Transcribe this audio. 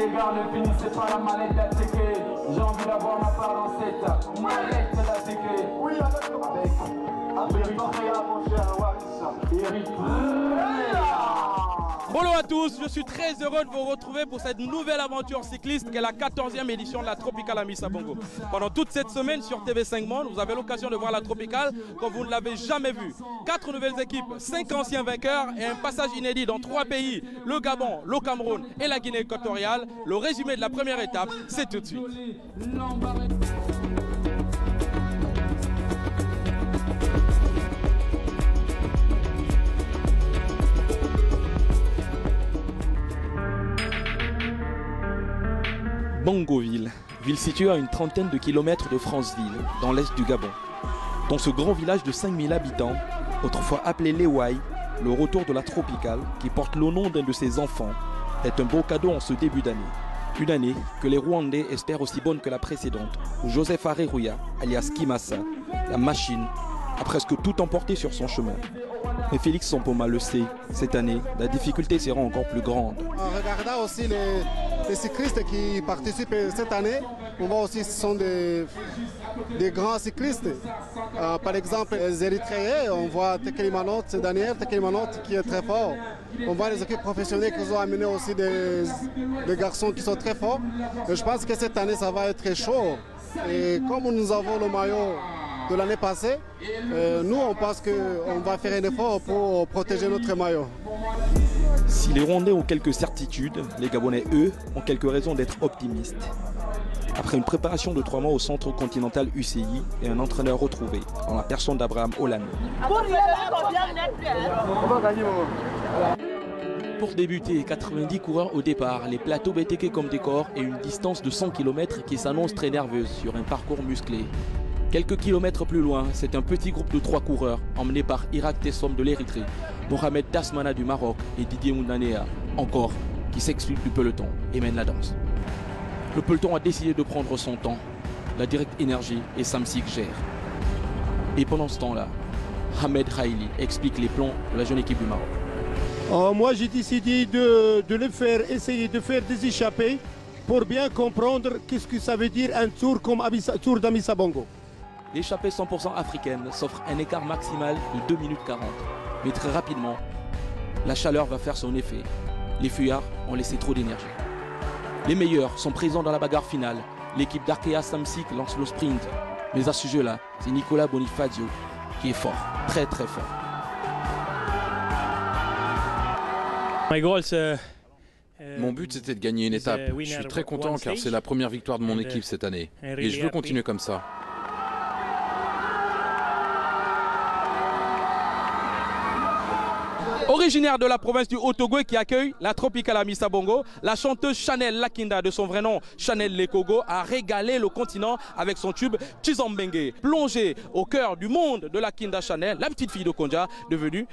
les gars, ne finissez pas la mallette d'ATK. J'ai envie d'avoir ma part dans cette mallette d'ATK. Oui, avec Eritrea, mon cher Waris. Eritrea. Bonjour à tous, je suis très heureux de vous retrouver pour cette nouvelle aventure cycliste qui est la 14e édition de la Tropicale Amissa Bongo. Pendant toute cette semaine sur TV5 Monde, vous avez l'occasion de voir la Tropicale comme vous ne l'avez jamais vue. 4 nouvelles équipes, 5 anciens vainqueurs et un passage inédit dans 3 pays, le Gabon, le Cameroun et la Guinée équatoriale. Le résumé de la première étape, c'est tout de suite. Bongoville, ville située à une trentaine de kilomètres de Franceville, dans l'est du Gabon. Dans ce grand village de 5000 habitants, autrefois appelé Léouaï, le retour de la Tropicale, qui porte le nom d'un de ses enfants, est un beau cadeau en ce début d'année. Une année que les Rwandais espèrent aussi bonne que la précédente, où Joseph Areruya, alias Kimassa, la machine, a presque tout emporté sur son chemin. Mais Félix Sampoma le sait, cette année, la difficulté sera encore plus grande. En regardant aussi les cyclistes qui participent cette année, on voit aussi que ce sont des grands cyclistes. Par exemple, les Érythréens, on voit Tekelimanot, c'est Daniel Tekelimanot qui est très fort. On voit les équipes professionnelles qui ont amené aussi des garçons qui sont très forts. Et je pense que cette année, ça va être chaud. Et comme nous avons le maillot de l'année passée, nous on pense qu'on va faire un effort pour protéger notre maillot. Si les Rwandais ont quelques certitudes, les Gabonais, eux, ont quelques raisons d'être optimistes. Après une préparation de 3 mois au centre continental UCI et un entraîneur retrouvé, en la personne d'Abraham Olano. Pour débuter, 90 coureurs au départ, les plateaux BTK comme décor et une distance de 100 km qui s'annonce très nerveuse sur un parcours musclé. Quelques kilomètres plus loin, c'est un petit groupe de 3 coureurs emmenés par Irak Tessom de l'Érythrée, Mohamed Dasmana du Maroc et Didier Mounanea, encore, qui s'excluent du peloton et mènent la danse. Le peloton a décidé de prendre son temps. La Direct Énergie et Samsic gèrent. Et pendant ce temps-là, Ahmed Haïli explique les plans de la jeune équipe du Maroc. Moi, j'ai décidé de le faire, essayer de faire des échappées pour bien comprendre qu'est-ce que ça veut dire un tour comme Tour d'Amissa Bongo. L'échappée 100% africaine s'offre un écart maximal de 2 minutes 40. Mais très rapidement, la chaleur va faire son effet. Les fuyards ont laissé trop d'énergie. Les meilleurs sont présents dans la bagarre finale. L'équipe d'Arkea Samsic lance le sprint. Mais à ce jeu-là, c'est Nicolas Bonifacio qui est fort, très très fort. Mon but c'était de gagner une étape. Je suis très content car c'est la première victoire de mon équipe cette année. Et je veux continuer comme ça. Originaire de la province du Haut-Togo qui accueille la Tropicale Amissa Bongo, la chanteuse Chanel Lakinda, de son vrai nom Chanel Lekogo, a régalé le continent avec son tube Tshizombengue. Plongée au cœur du monde de Lakinda Chanel, la petite fille de Konja, devenue